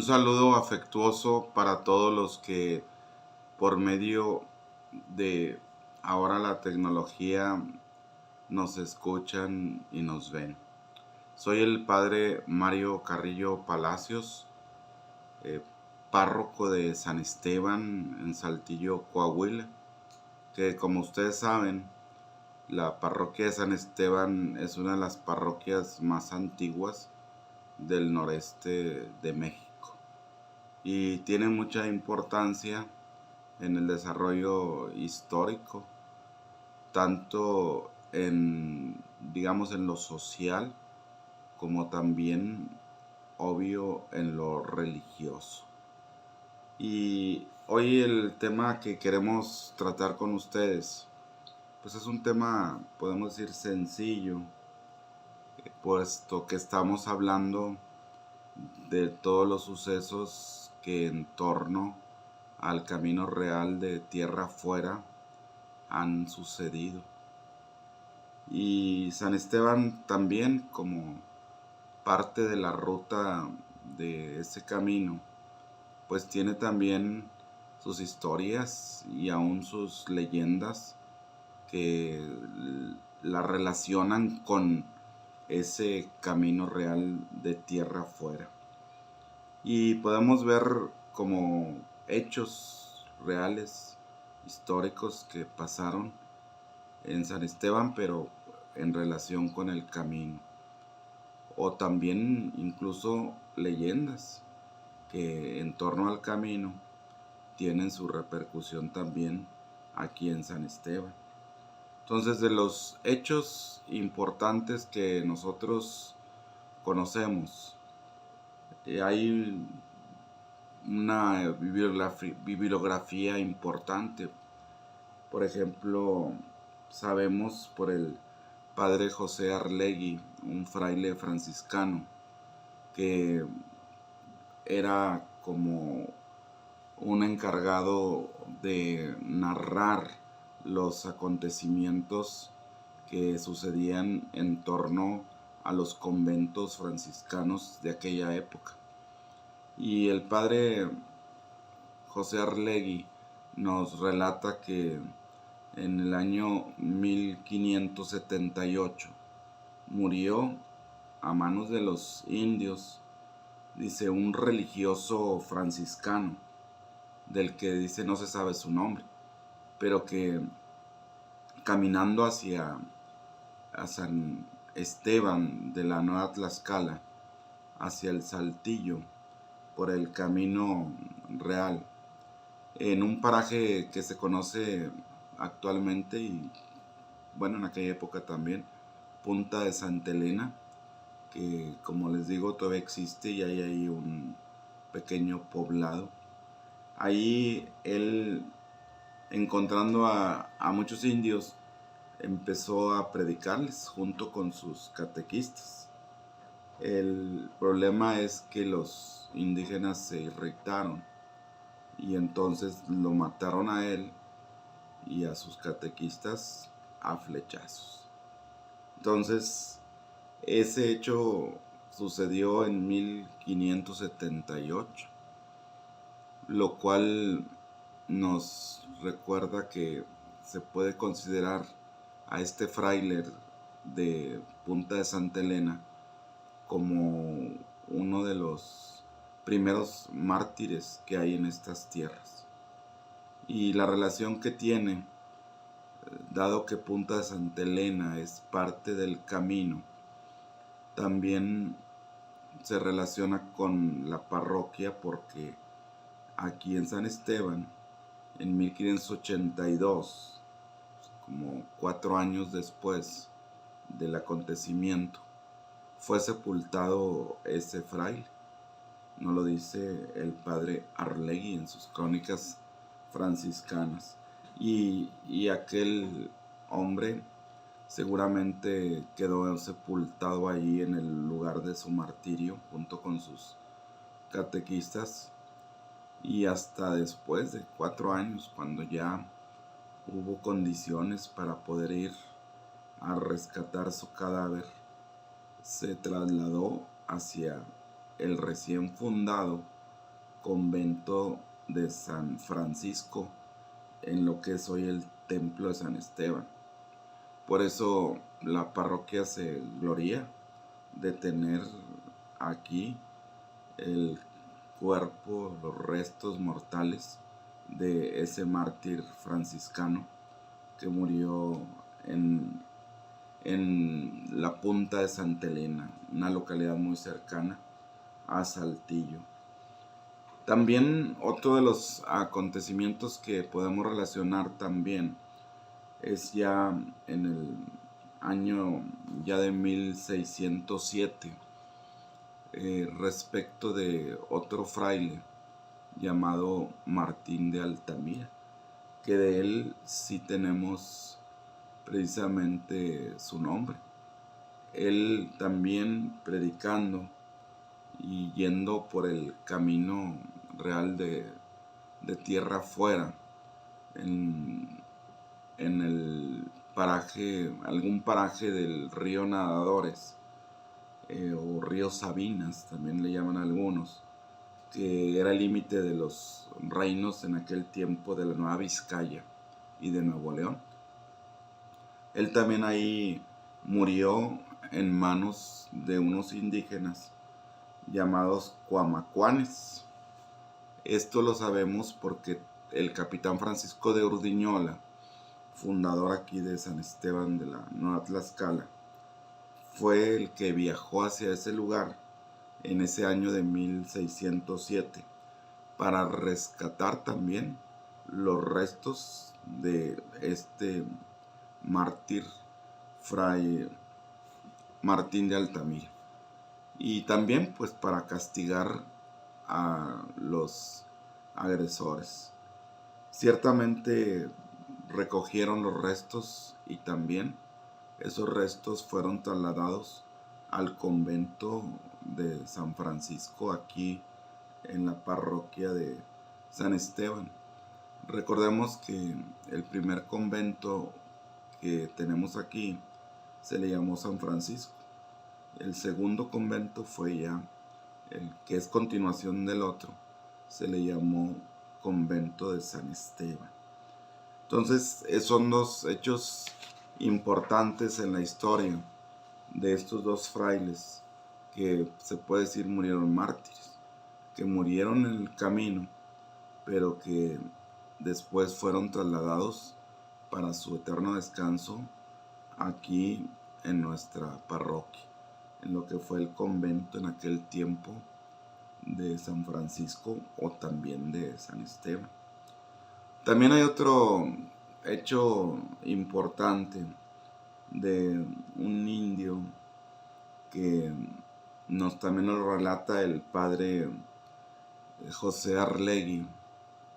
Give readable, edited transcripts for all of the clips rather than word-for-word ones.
saludo afectuoso para todos los que por medio de ahora la tecnología nos escuchan y nos ven. Soy el padre Mario Carrillo Palacios, eh, párroco de San Esteban en Saltillo, Coahuila, que como ustedes saben, la parroquia de San Esteban es una de las parroquias más antiguas del noreste de México y tiene mucha importancia en el desarrollo histórico, tanto digamos, en lo social, como también, obvio, en lo religioso. Y hoy el tema que queremos tratar con ustedes, pues es un tema, podemos decir, sencillo, puesto que estamos hablando de todos los sucesos que en torno al camino real de tierra afuera han sucedido. Y San Esteban también, como parte de la ruta de ese camino, pues tiene también sus historias y aún sus leyendas que la relacionan con ese camino real de tierra afuera. Y podemos ver como hechos reales, históricos que pasaron en San Esteban, pero en relación con el camino. O también incluso leyendas que en torno al camino tienen su repercusión también aquí en San Esteban. Entonces, de los hechos importantes que nosotros conocemos, hay una bibliografía importante. Por ejemplo, sabemos por el padre José Arlegui, un fraile franciscano, que era como un encargado de narrar los acontecimientos que sucedían en torno a los conventos franciscanos de aquella época. Y el padre José Arlegui nos relata que en el año 1578 murió a manos de los indios, dice, un religioso franciscano, del que dice no se sabe su nombre, pero que caminando a San Esteban de la Nueva Tlaxcala, hacia el Saltillo, por el camino real, en un paraje que se conoce actualmente y bueno, en aquella época también, Punta de Santa Elena, que como les digo todavía existe y hay ahí un pequeño poblado. Ahí él, encontrando a muchos indios, empezó a predicarles junto con sus catequistas. El problema es que los indígenas se irritaron y entonces lo mataron a él y a sus catequistas a flechazos. Entonces, ese hecho sucedió en 1578, lo cual nos recuerda que se puede considerar a este fraile de Punta de Santa Elena como uno de los primeros mártires que hay en estas tierras. Y la relación que tiene, dado que Punta de Santa Elena es parte del camino, también se relaciona con la parroquia porque aquí en San Esteban, en 1582, como 4 años después del acontecimiento, fue sepultado ese fraile. No lo dice el padre Arlegui en sus crónicas franciscanas. Y aquel hombre seguramente quedó sepultado allí en el lugar de su martirio junto con sus catequistas, y hasta después de 4 años, cuando ya hubo condiciones para poder ir a rescatar su cadáver, se trasladó hacia el recién fundado convento de San Francisco, en lo que es hoy el templo de San Esteban. Por eso la parroquia se gloria de tener aquí el cuerpo, los restos mortales de ese mártir franciscano que murió en la punta de Santa Elena, una localidad muy cercana a Saltillo. También otro de los acontecimientos que podemos relacionar también es ya en el año ya de 1607, respecto de otro fraile llamado Martín de Altamira, que de él sí tenemos precisamente su nombre. Él también predicando y yendo por el camino real de tierra afuera, en el paraje, algún paraje del río Nadadores, o río Sabinas, también le llaman algunos, que era el límite de los reinos en aquel tiempo de la Nueva Vizcaya y de Nuevo León. Él también ahí murió en manos de unos indígenas llamados Cuamacuanes. Esto lo sabemos porque el capitán Francisco de Urdiñola, fundador aquí de San Esteban de la Nueva Tlaxcala, fue el que viajó hacia ese lugar en ese año de 1607 para rescatar también los restos de este mártir fray Martín de Altamira, y también pues para castigar a los agresores. Ciertamente recogieron los restos y también esos restos fueron trasladados al convento de San Francisco aquí en la parroquia de San Esteban. Recordemos que el primer convento que tenemos aquí se le llamó San Francisco. El segundo convento fue ya el que es continuación del otro, se le llamó convento de San Esteban. Entonces son dos hechos importantes en la historia de estos dos frailes que se puede decir murieron mártires, que murieron en el camino, pero que después fueron trasladados para su eterno descanso aquí en nuestra parroquia, en lo que fue el convento en aquel tiempo de San Francisco o también de San Esteban. También hay otro hecho importante de un indio que también nos relata el padre José Arlegui,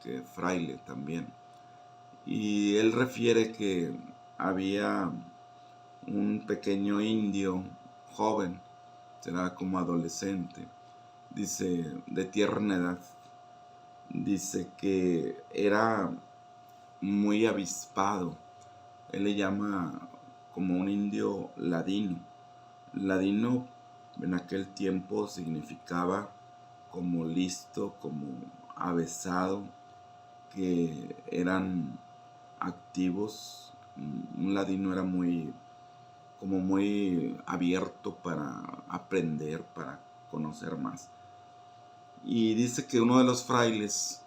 que fraile también, y él refiere que había un pequeño indio joven, será como adolescente, dice, de tierna edad, dice que era muy avispado. Él le llama como un indio ladino. Ladino en aquel tiempo significaba como listo, como avesado, que eran activos. Un ladino era muy abierto para aprender, para conocer más. Y dice que uno de los frailes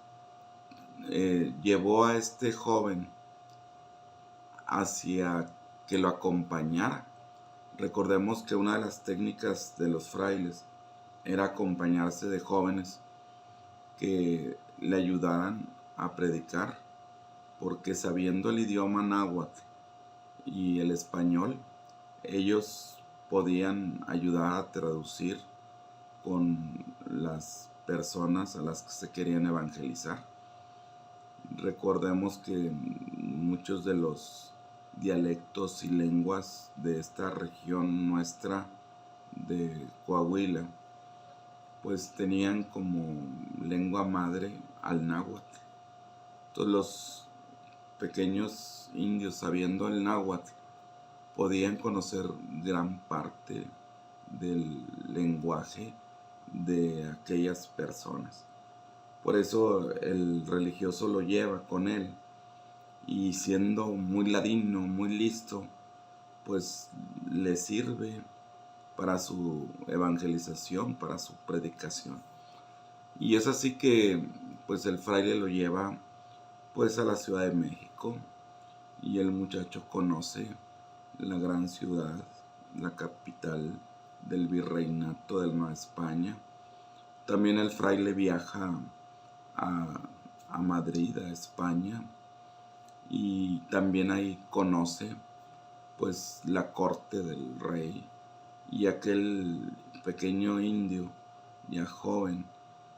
llevó a este joven hacia que lo acompañara. Recordemos que una de las técnicas de los frailes era acompañarse de jóvenes que le ayudaran a predicar, porque sabiendo el idioma náhuatl y el español, ellos podían ayudar a traducir con las personas a las que se querían evangelizar. Recordemos que muchos de los dialectos y lenguas de esta región nuestra de Coahuila pues tenían como lengua madre al náhuatl. Entonces los pequeños indios, sabiendo el náhuatl, podían conocer gran parte del lenguaje de aquellas personas. Por eso el religioso lo lleva con él y siendo muy ladino, muy listo, pues le sirve para su evangelización, para su predicación. Y es así que pues el fraile lo lleva pues a la Ciudad de México y el muchacho conoce la gran ciudad, la capital del virreinato de Nueva España. También el fraile viaja a, a Madrid, a España, y también ahí conoce pues la corte del rey, y aquel pequeño indio, ya joven,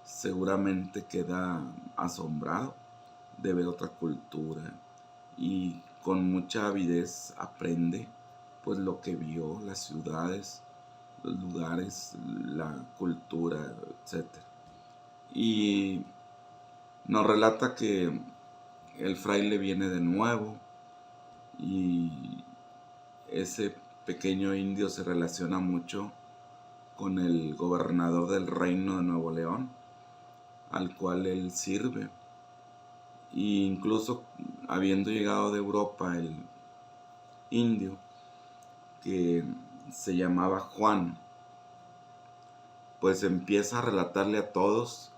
seguramente queda asombrado de ver otra cultura y con mucha avidez aprende pues lo que vio, las ciudades, los lugares, la cultura, etc. Y nos relata que el fraile viene de nuevo y ese pequeño indio se relaciona mucho con el gobernador del reino de Nuevo León, al cual él sirve. E incluso habiendo llegado de Europa el indio, que se llamaba Juan, pues empieza a relatarle a todos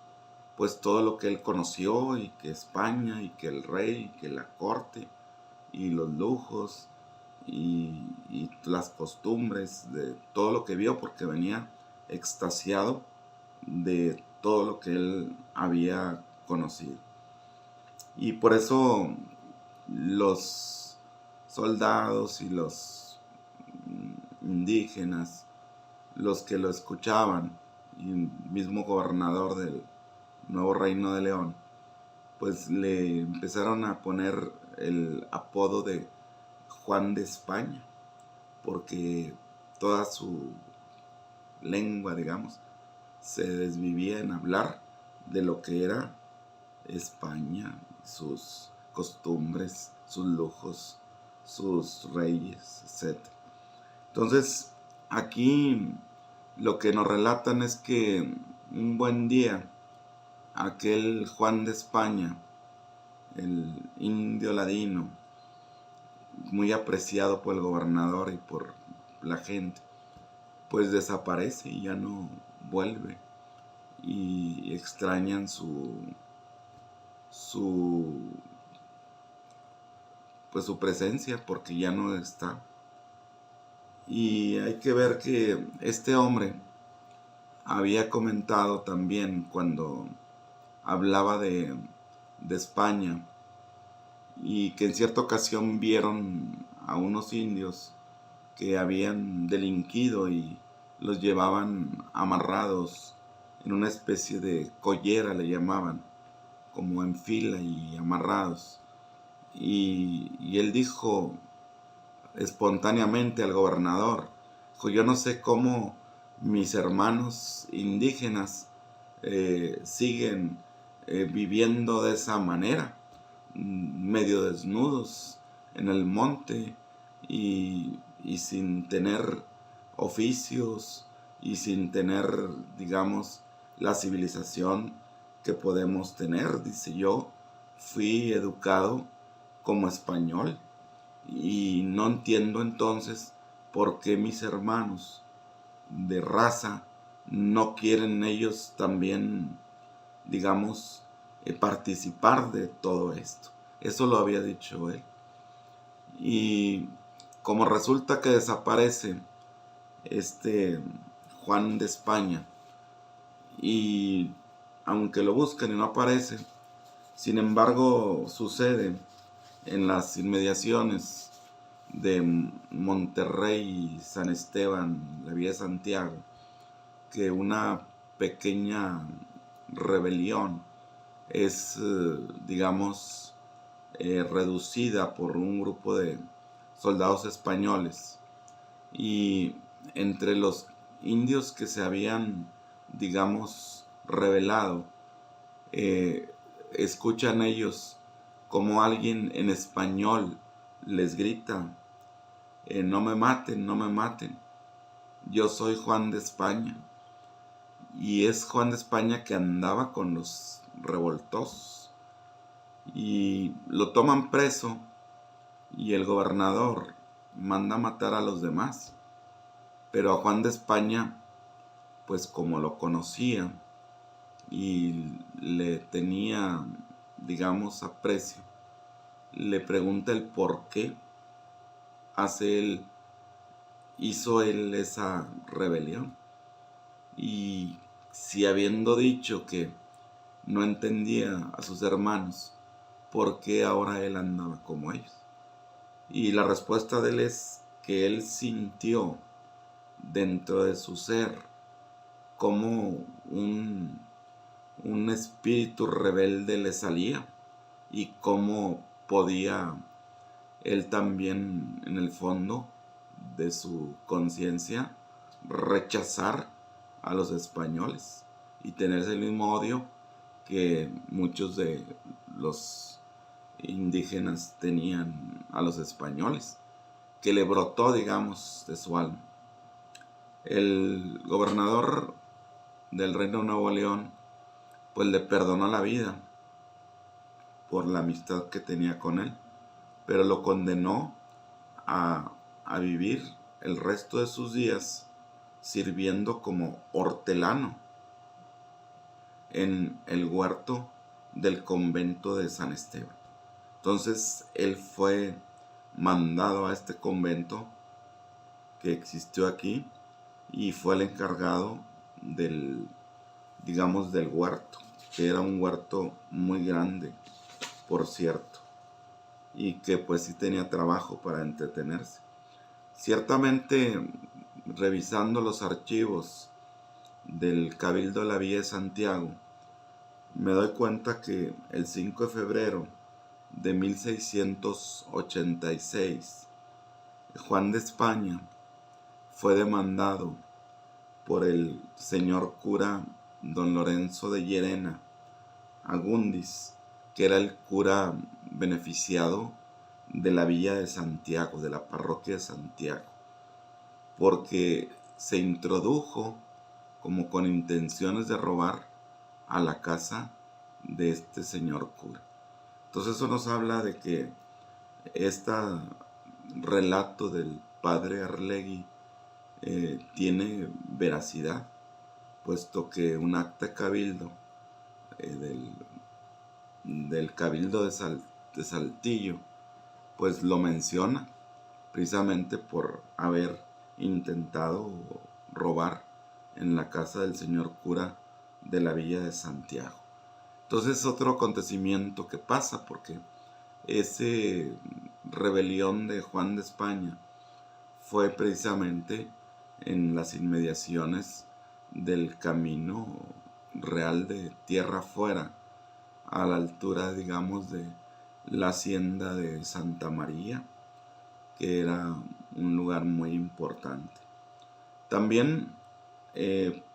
pues todo lo que él conoció, y que España, y que el rey, y que la corte, y los lujos, y las costumbres, de todo lo que vio, porque venía extasiado de todo lo que él había conocido. Y por eso los soldados y los indígenas, los que lo escuchaban, y el mismo gobernador del nuevo reino de León, pues le empezaron a poner el apodo de Juan de España, porque toda su lengua, digamos, se desvivía en hablar de lo que era España, sus costumbres, sus lujos, sus reyes, etc. Entonces, aquí lo que nos relatan es que un buen día, aquel Juan de España, el indio ladino, muy apreciado por el gobernador y por la gente, pues desaparece y ya no vuelve, y extrañan pues su presencia, porque ya no está. Y hay que ver que este hombre había comentado también, cuando hablaba de España, y que en cierta ocasión vieron a unos indios que habían delinquido y los llevaban amarrados en una especie de collera, le llamaban, como en fila y amarrados. Y él dijo espontáneamente al gobernador, dijo: yo no sé cómo mis hermanos indígenas siguen viviendo de esa manera, medio desnudos en el monte, y sin tener oficios, y sin tener, digamos, la civilización que podemos tener. Dice: yo fui educado como español y no entiendo entonces por qué mis hermanos de raza no quieren ellos también, digamos, participar de todo esto. Eso lo había dicho él. Y como resulta que desaparece este Juan de España, y aunque lo buscan y no aparece, sin embargo sucede en las inmediaciones de Monterrey y San Esteban, la vía de Santiago, que una pequeña rebelión es, digamos, reducida por un grupo de soldados españoles, y entre los indios que se habían, digamos, rebelado, escuchan ellos como alguien en español les grita: no me maten, no me maten, yo soy Juan de España. Y es Juan de España que andaba con los revoltosos y lo toman preso y el gobernador manda matar a los demás. Pero a Juan de España, pues como lo conocía y le tenía, digamos, aprecio, le pregunta el por qué hizo él esa rebelión. Y si habiendo dicho que no entendía a sus hermanos, ¿por qué ahora él andaba como ellos? Y la respuesta de él es que él sintió dentro de su ser como un espíritu rebelde le salía y cómo podía él también en el fondo de su conciencia rechazar a los españoles y tener el mismo odio que muchos de los indígenas tenían a los españoles, que le brotó, digamos, de su alma. El gobernador del Reino de Nuevo León pues le perdonó la vida por la amistad que tenía con él, pero lo condenó a vivir el resto de sus días sirviendo como hortelano en el huerto del convento de San Esteban. Entonces él fue mandado a este convento que existió aquí y fue el encargado digamos, del huerto, que era un huerto muy grande, por cierto, y que pues sí tenía trabajo para entretenerse. Ciertamente, revisando los archivos del Cabildo de la Villa de Santiago, me doy cuenta que el 5 de febrero de 1686, Juan de España fue demandado por el señor cura don Lorenzo de Llerena Agundis, que era el cura beneficiado de la Villa de Santiago, de la parroquia de Santiago, porque se introdujo como con intenciones de robar a la casa de este señor cura. Entonces eso nos habla de que este relato del padre Arlegui tiene veracidad, puesto que un acta cabildo del Cabildo de Saltillo pues lo menciona precisamente por haber intentado robar en la casa del señor cura de la Villa de Santiago. Entonces otro acontecimiento que pasa, porque ese rebelión de Juan de España fue precisamente en las inmediaciones del camino real de tierra afuera, a la altura, digamos, de la hacienda de Santa María, que era un lugar muy importante. También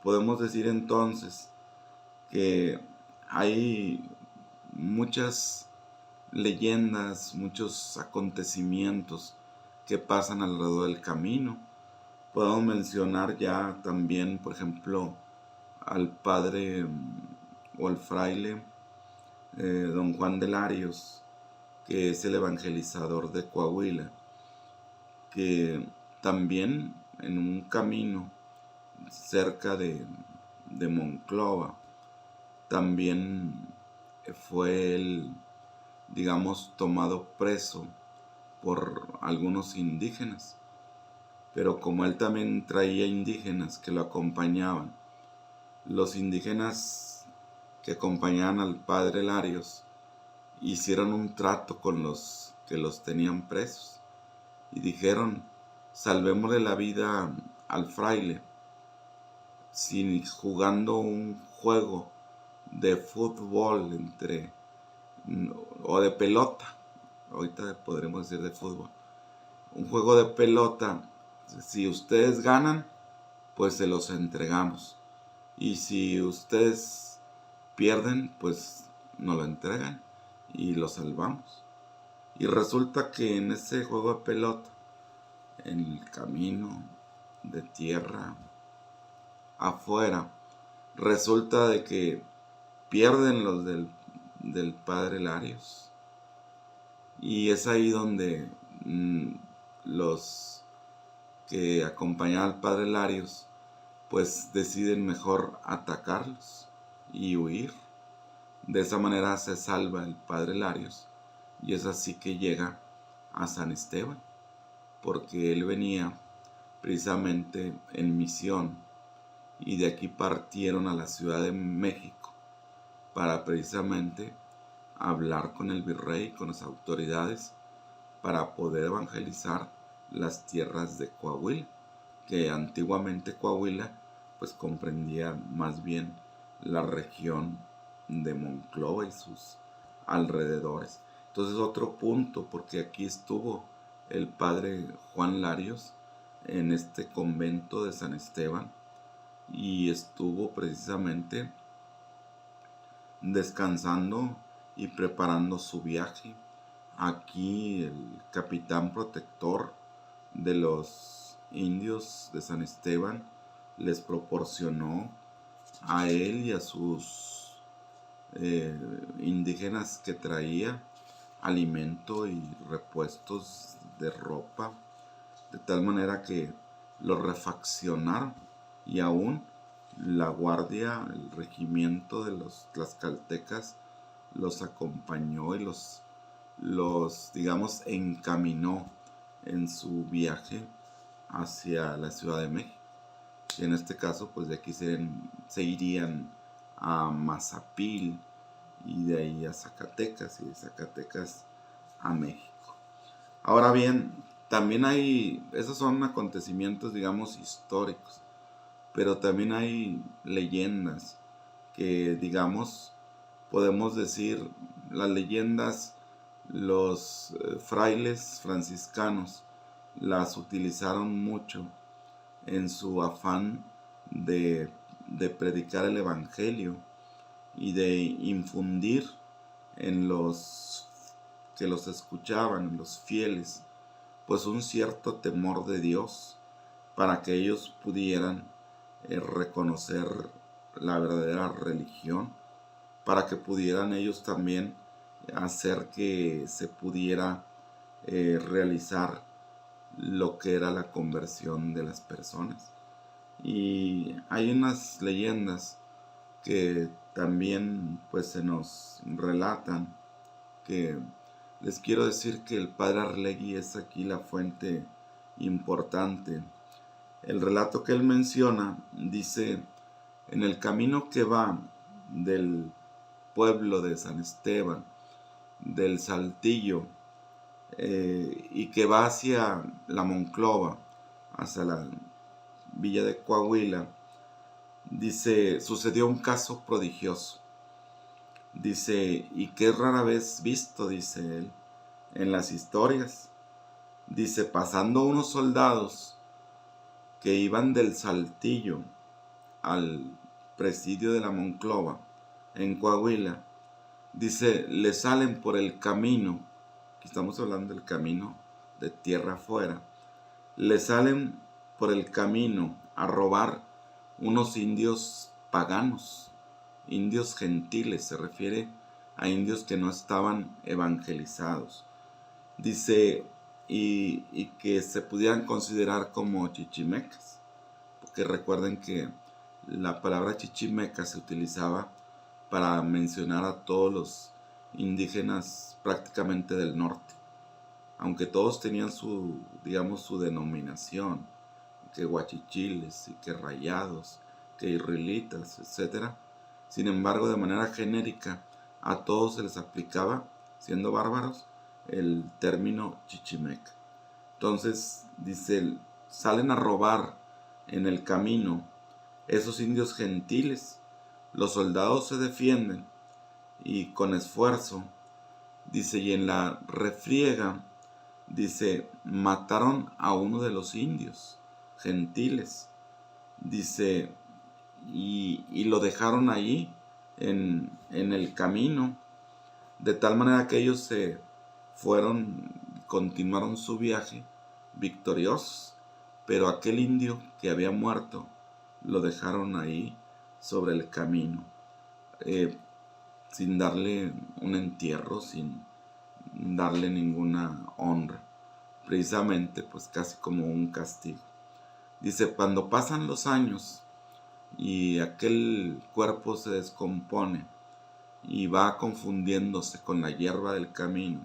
podemos decir entonces que hay muchas leyendas, muchos acontecimientos que pasan alrededor del camino. Podemos mencionar ya también, por ejemplo, al padre o al fraile don Juan de Larios, que es el evangelizador de Coahuila, que también en un camino cerca de Monclova, también fue él, digamos, tomado preso por algunos indígenas. Pero como él también traía indígenas que lo acompañaban, los indígenas que acompañaban al padre Larios hicieron un trato con los que los tenían presos y dijeron: salvémosle la vida al fraile si jugando un juego de fútbol o de pelota, ahorita podremos decir de fútbol, un juego de pelota, si ustedes ganan, pues se los entregamos, y si ustedes pierden, pues nos lo entregan y lo salvamos. Y resulta que en ese juego de pelota, en el camino de tierra afuera, resulta de que pierden los del padre Larios. Y es ahí donde los que acompañaban al padre Larios pues deciden mejor atacarlos y huir. De esa manera se salva el padre Larios y es así que llega a San Esteban, porque él venía precisamente en misión y de aquí partieron a la Ciudad de México para precisamente hablar con el virrey, con las autoridades, para poder evangelizar las tierras de Coahuila, que antiguamente Coahuila pues comprendía más bien la región de Monclova y sus alrededores. Entonces otro punto, porque aquí estuvo el padre Juan Larios en este convento de San Esteban y estuvo precisamente descansando y preparando su viaje. Aquí el capitán protector de los indios de San Esteban les proporcionó a él y a sus indígenas que traía alimento y repuestos de ropa, de tal manera que los refaccionaron y aún la guardia, el regimiento de los tlaxcaltecas los acompañó y los digamos, encaminó en su viaje hacia la Ciudad de México. Y en este caso, pues de aquí se irían a Mazapil y de ahí a Zacatecas y de Zacatecas a México. Ahora bien, también hay, esos son acontecimientos, digamos, históricos, pero también hay leyendas que, digamos, podemos decir, las leyendas, los frailes franciscanos las utilizaron mucho en su afán de predicar el evangelio y de infundir en los que los escuchaban, en los fieles, pues un cierto temor de Dios para que ellos pudieran reconocer la verdadera religión, para que pudieran ellos también hacer que se pudiera realizar lo que era la conversión de las personas. Y hay unas leyendas que también pues se nos relatan, que les quiero decir que el padre Arlegui es aquí la fuente importante. El relato que él menciona dice: en el camino que va del pueblo de San Esteban, del Saltillo, y que va hacia la Monclova, hacia la villa de Coahuila, dice, sucedió un caso prodigioso. Dice, y que es rara vez visto, dice él, en las historias. Dice, pasando unos soldados que iban del Saltillo al presidio de la Monclova, en Coahuila, dice, le salen por el camino, aquí estamos hablando del camino de tierra afuera, le salen por el camino a robar unos indios paganos, indios gentiles, se refiere a indios que no estaban evangelizados. Dice, y que se pudieran considerar como chichimecas, porque recuerden que la palabra chichimeca se utilizaba para mencionar a todos los indígenas prácticamente del norte, aunque todos tenían su, digamos, su denominación, que guachichiles y que rayados, que israelitas, etc. Sin embargo, de manera genérica, a todos se les aplicaba, siendo bárbaros, el término chichimeca. Entonces, dice, salen a robar en el camino esos indios gentiles, los soldados se defienden y con esfuerzo, dice, y en la refriega, dice, mataron a uno de los indios gentiles, dice, y lo dejaron ahí en el camino, de tal manera que ellos se fueron, continuaron su viaje victoriosos, pero aquel indio que había muerto lo dejaron ahí sobre el camino. sin darle un entierro, sin darle ninguna honra, precisamente pues casi como un castigo. Dice, cuando pasan los años y aquel cuerpo se descompone y va confundiéndose con la hierba del camino,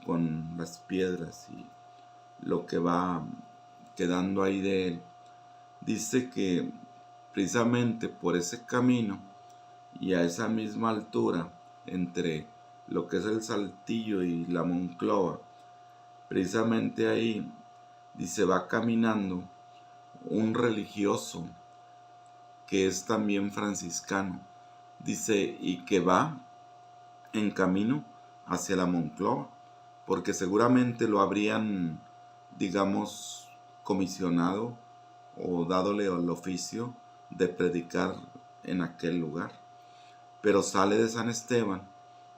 con las piedras y lo que va quedando ahí de él, dice que precisamente por ese camino y a esa misma altura entre lo que es el Saltillo y la Monclova, precisamente ahí, dice, va caminando un religioso que es también franciscano, dice, y que va en camino hacia la Monclova, porque seguramente lo habrían, digamos, comisionado o dádole el oficio de predicar en aquel lugar. Pero sale de San Esteban,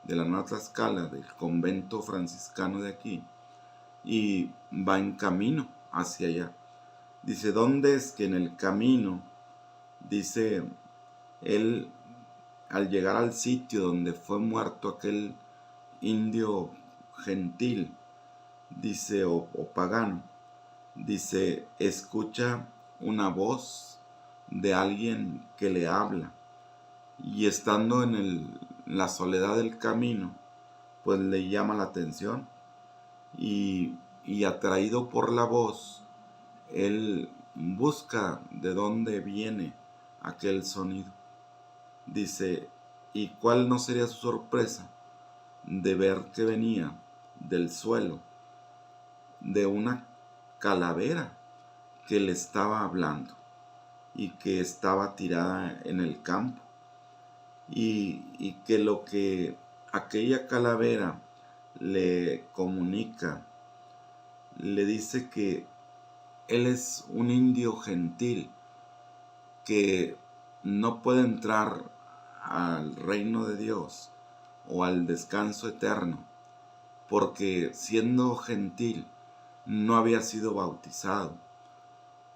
de la Nueva Tlaxcala, del convento franciscano de aquí, y va en camino hacia allá. Dice, ¿dónde es que en el camino, dice, él, al llegar al sitio donde fue muerto aquel indio gentil, dice, o pagano, dice, escucha una voz de alguien que le habla, y estando en la soledad del camino, pues le llama la atención, y atraído por la voz, él busca de dónde viene aquel sonido. Dice, ¿y cuál no sería su sorpresa de ver que venía del suelo de una calavera que le estaba hablando y que estaba tirada en el campo? Y que lo que aquella calavera le comunica, le dice que él es un indio gentil que no puede entrar al reino de Dios o al descanso eterno, porque siendo gentil no había sido bautizado,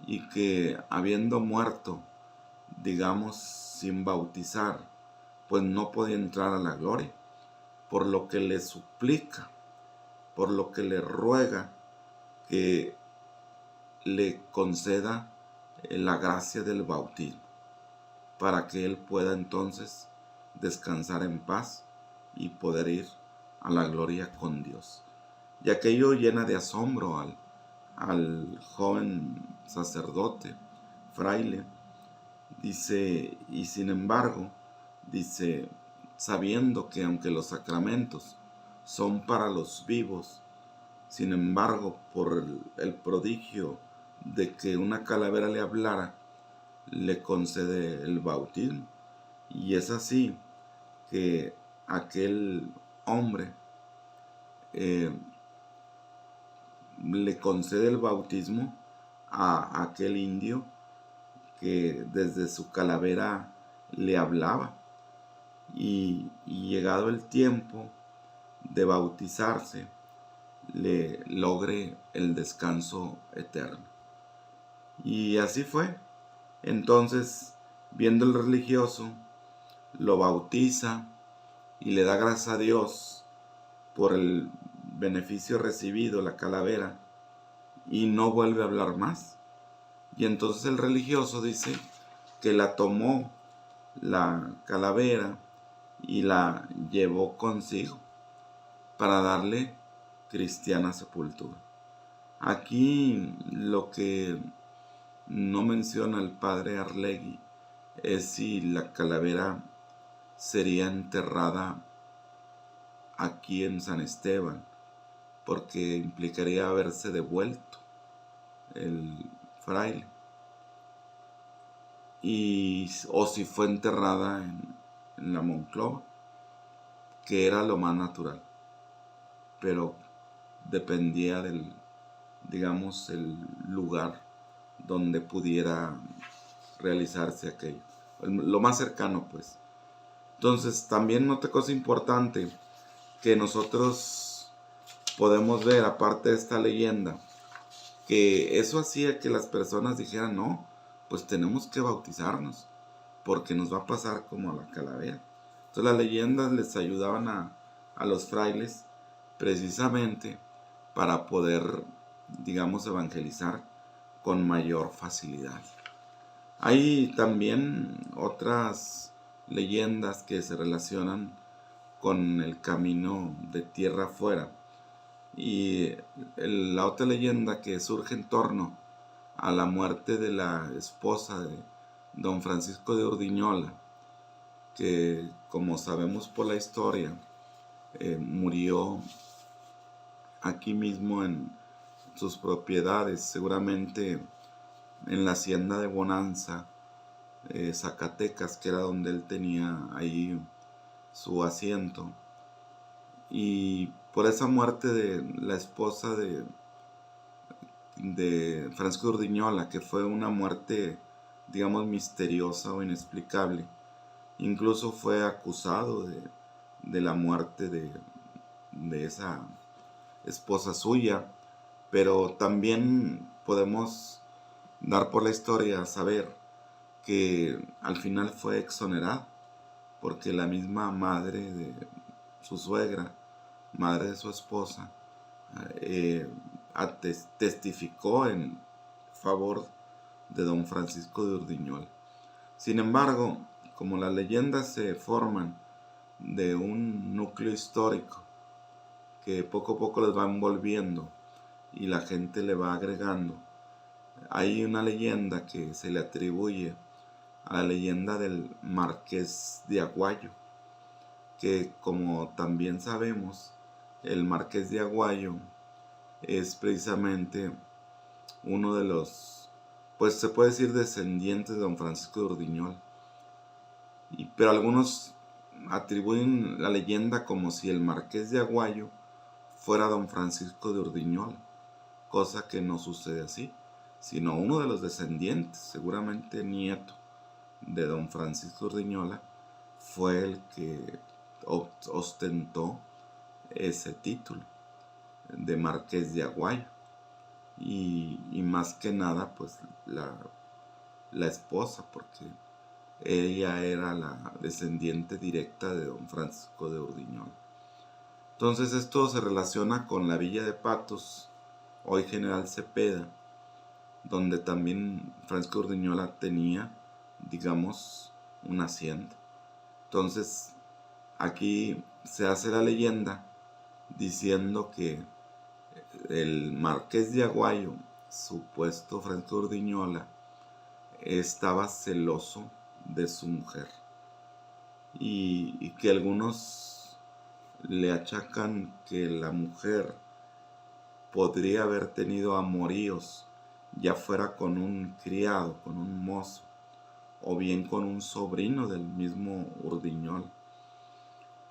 y que habiendo muerto, digamos, sin bautizar, pues no podía entrar a la gloria, por lo que le suplica, por lo que le ruega que le conceda la gracia del bautismo, para que él pueda entonces descansar en paz y poder ir a la gloria con Dios. Y aquello llena de asombro al joven sacerdote, fraile. Dice, y sin embargo, dice, sabiendo que aunque los sacramentos son para los vivos, sin embargo, por el prodigio de que una calavera le hablara, le concede el bautismo. Y es así que aquel hombre le concede el bautismo a aquel indio que desde su calavera le hablaba, y llegado el tiempo de bautizarse, le logre el descanso eterno. Y así fue. Entonces, viendo el religioso, lo bautiza y le da gracias a Dios por el beneficio recibido, la calavera, y no vuelve a hablar más. Y entonces el religioso dice que la tomó la calavera y la llevó consigo para darle cristiana sepultura. Aquí lo que no menciona el padre Arlegui es si la calavera sería enterrada aquí en San Esteban, porque implicaría haberse devuelto el fraile, o si fue enterrada en la Monclova, que era lo más natural, pero dependía del, digamos, el lugar donde pudiera realizarse aquello, lo más cercano pues. Entonces también otra cosa importante que nosotros podemos ver, aparte de esta leyenda, que eso hacía que las personas dijeran, no, pues tenemos que bautizarnos, porque nos va a pasar como a la calavera. Entonces las leyendas les ayudaban a los frailes precisamente para poder, digamos, evangelizar con mayor facilidad. Hay también otras leyendas que se relacionan con el camino de tierra afuera. Y la otra leyenda que surge en torno a la muerte de la esposa de don Francisco de Urdiñola, que como sabemos por la historia, murió aquí mismo en sus propiedades, seguramente en la hacienda de Bonanza, Zacatecas, que era donde él tenía ahí su asiento. Y por esa muerte de la esposa de Francisco de Urdiñola, que fue una muerte, digamos, misteriosa o inexplicable, incluso fue acusado de la muerte de esa esposa suya, pero también podemos dar por la historia saber que al final fue exonerado, porque la misma madre de su suegra, madre de su esposa, testificó en favor de don Francisco de Urdiñola. Sin embargo, como las leyendas se forman de un núcleo histórico que poco a poco les va envolviendo y la gente le va agregando, hay una leyenda que se le atribuye a la leyenda del Marqués de Aguayo, que como también sabemos, el Marqués de Aguayo es precisamente uno de los, pues se puede decir, descendientes de don Francisco de Urdiñola. Pero algunos atribuyen la leyenda como si el Marqués de Aguayo fuera don Francisco de Urdiñola, cosa que no sucede así, sino uno de los descendientes, seguramente nieto de don Francisco de Urdiñola, fue el que ostentó ese título de Marqués de Aguayo. Y más que nada, pues la esposa, porque ella era la descendiente directa de don Francisco de Urdiñola. Entonces esto se relaciona con la villa de Patos, hoy General Cepeda, donde también Francisco de Urdiñola tenía, digamos, una hacienda. Entonces aquí se hace la leyenda diciendo que el Marqués de Aguayo, supuesto Francisco de Urdiñola, estaba celoso de su mujer, y que algunos le achacan que la mujer podría haber tenido amoríos, ya fuera con un criado, con un mozo, o bien con un sobrino del mismo Urdiñola.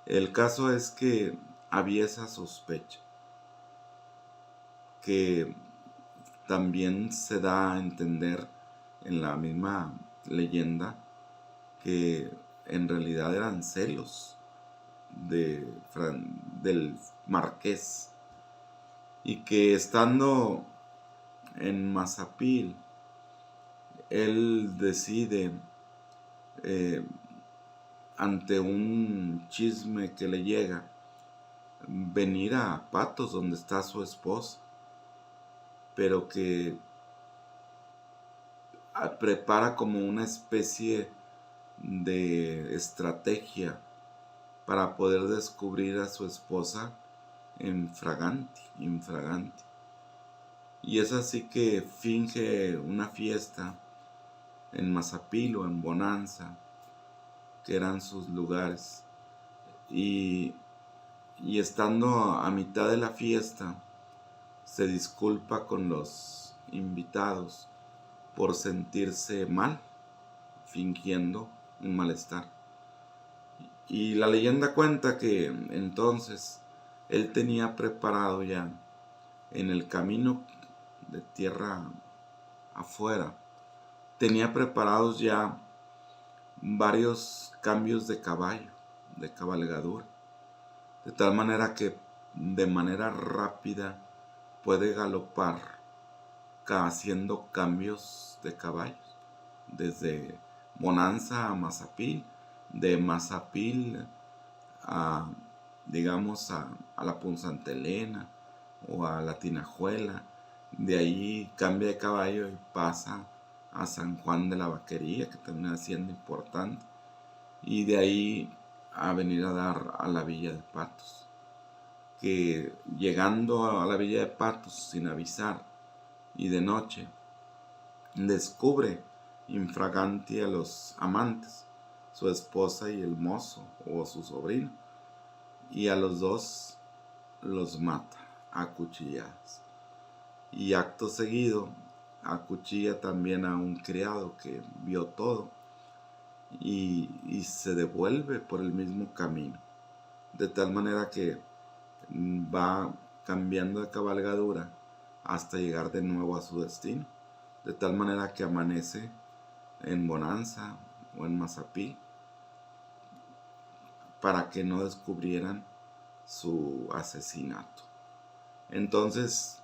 El caso es que había esa sospecha, que también se da a entender en la misma leyenda que en realidad eran celos del marqués, y que estando en Mazapil, él decide, ante un chisme que le llega, venir a Patos, donde está su esposa, pero que prepara como una especie de estrategia para poder descubrir a su esposa infraganti. Y es así que finge una fiesta en Mazapil o en Bonanza, que eran sus lugares, y estando a mitad de la fiesta, se disculpa con los invitados por sentirse mal, fingiendo un malestar. Y la leyenda cuenta que entonces él tenía preparado ya en el camino de tierra afuera, tenía preparados ya varios cambios de caballo, de cabalgadura, de tal manera que de manera rápida puede galopar haciendo cambios de caballos, desde Bonanza a Mazapil de Mazapil a, digamos, a la Punta Elena o a la Tinajuela. De ahí cambia de caballo y pasa a San Juan de la Vaquería, que también es una hacienda importante. Y de ahí a venir a dar a la Villa de Patos. Que llegando a la Villa de Patos sin avisar y de noche, descubre infraganti a los amantes, su esposa y el mozo o su sobrino, y a los dos los mata a cuchilladas. Y acto seguido acuchilla también a un criado que vio todo y se devuelve por el mismo camino, de tal manera que va cambiando de cabalgadura hasta llegar de nuevo a su destino, de tal manera que amanece en Bonanza o en Mazapil para que no descubrieran su asesinato. Entonces,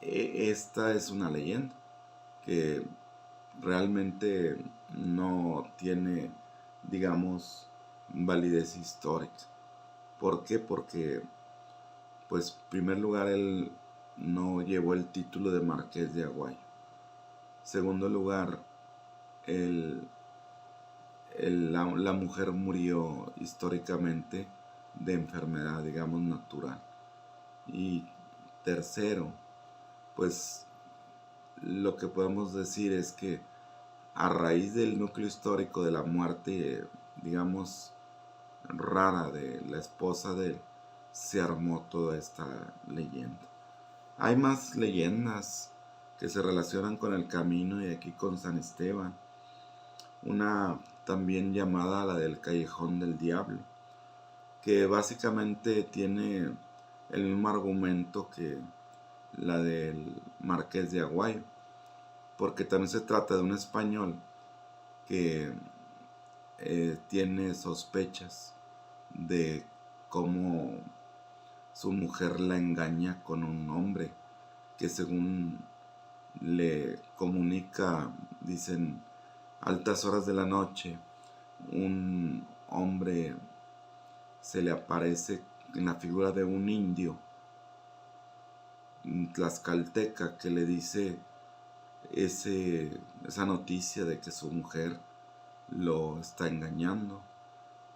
esta es una leyenda que realmente no tiene, digamos, validez histórica. ¿Por qué? Porque, pues, en primer lugar, él no llevó el título de Marqués de Aguayo. Segundo lugar, la mujer murió históricamente de enfermedad, digamos, natural. Y tercero, pues lo que podemos decir es que a raíz del núcleo histórico de la muerte, digamos, rara de la esposa de él, se armó toda esta leyenda. Hay más leyendas que se relacionan con el camino y aquí con San Esteban. Una también llamada la del Callejón del Diablo, que básicamente tiene el mismo argumento que la del Marqués de Aguayo, porque también se trata de un español que tiene sospechas de cómo su mujer la engaña con un hombre que, según le comunica, dicen, altas horas de la noche, un hombre se le aparece en la figura de un indio tlaxcalteca que le dice esa noticia de que su mujer lo está engañando,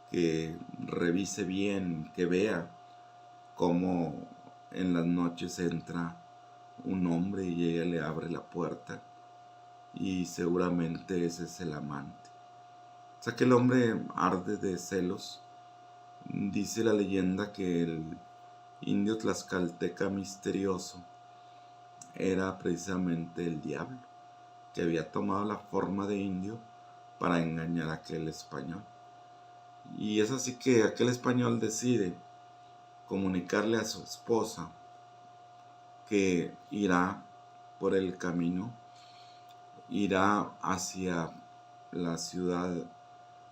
que revise bien, que vea cómo en las noches entra un hombre y ella le abre la puerta y seguramente ese es el amante. O sea que el hombre arde de celos. Dice la leyenda que el indio tlaxcalteca misterioso era precisamente el diablo, que había tomado la forma de indio para engañar a aquel español. Y es así que aquel español decide comunicarle a su esposa que irá por el camino, irá hacia la ciudad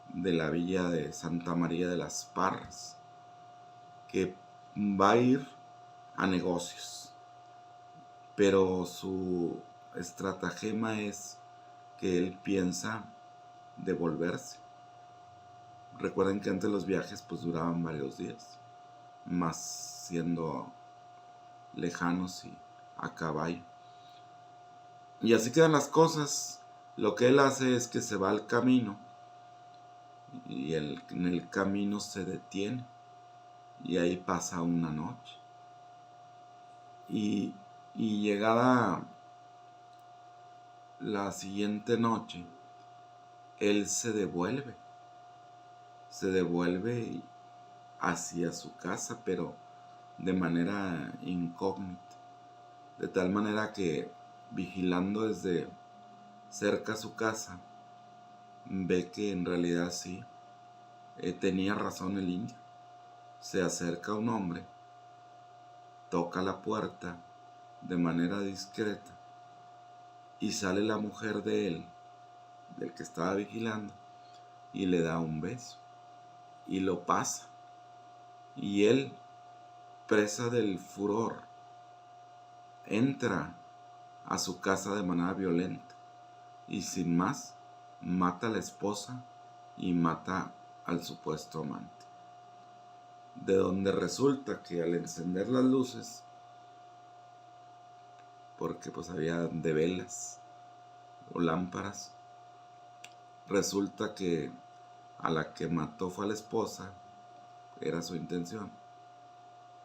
de la villa de Santa María de las Parras, que va a ir a negocios, pero su estratagema es que él piensa devolverse. Recuerden que antes los viajes pues duraban varios días, más siendo lejanos y a caballo. Y así quedan las cosas. Lo que él hace es que se va al camino y en el camino se detiene y ahí pasa una noche. Y llegada la siguiente noche, él se devuelve hacia su casa, pero de manera incógnita, de tal manera que vigilando desde cerca a su casa, ve que en realidad sí, tenía razón el indio. Se acerca un hombre, toca la puerta de manera discreta y sale la mujer de él, del que estaba vigilando, y le da un beso y lo pasa. Y él, presa del furor, entra a su casa de manera violenta y sin más mata a la esposa y mata al supuesto amante. De donde resulta que al encender las luces, porque pues había de velas o lámparas, resulta que a la que mató fue a la esposa, era su intención,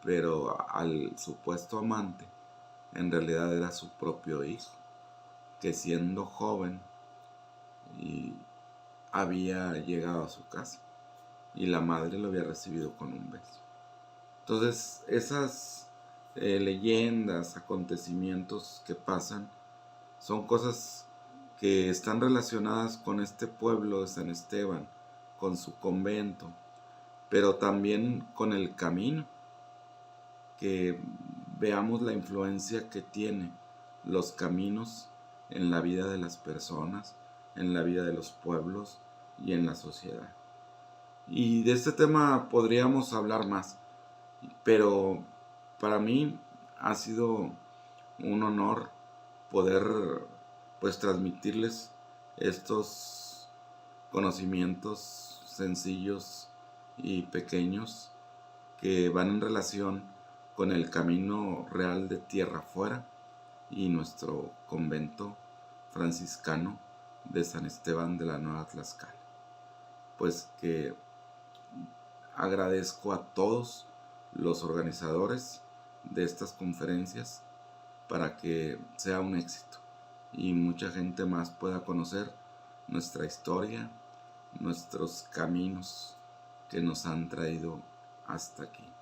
pero al supuesto amante en realidad era su propio hijo, que siendo joven y había llegado a su casa y la madre lo había recibido con un beso. Entonces esas leyendas, acontecimientos que pasan son cosas que están relacionadas con este pueblo de San Esteban, con su convento, pero también con el camino, que veamos la influencia que tiene los caminos en la vida de las personas, en la vida de los pueblos y en la sociedad. Y de este tema podríamos hablar más, pero para mí ha sido un honor poder pues transmitirles estos conocimientos sencillos y pequeños que van en relación con el camino real de tierra afuera y nuestro convento franciscano de San Esteban de la Nueva Tlaxcala. Pues que agradezco a todos los organizadores de estas conferencias para que sea un éxito y mucha gente más pueda conocer nuestra historia, nuestros caminos que nos han traído hasta aquí.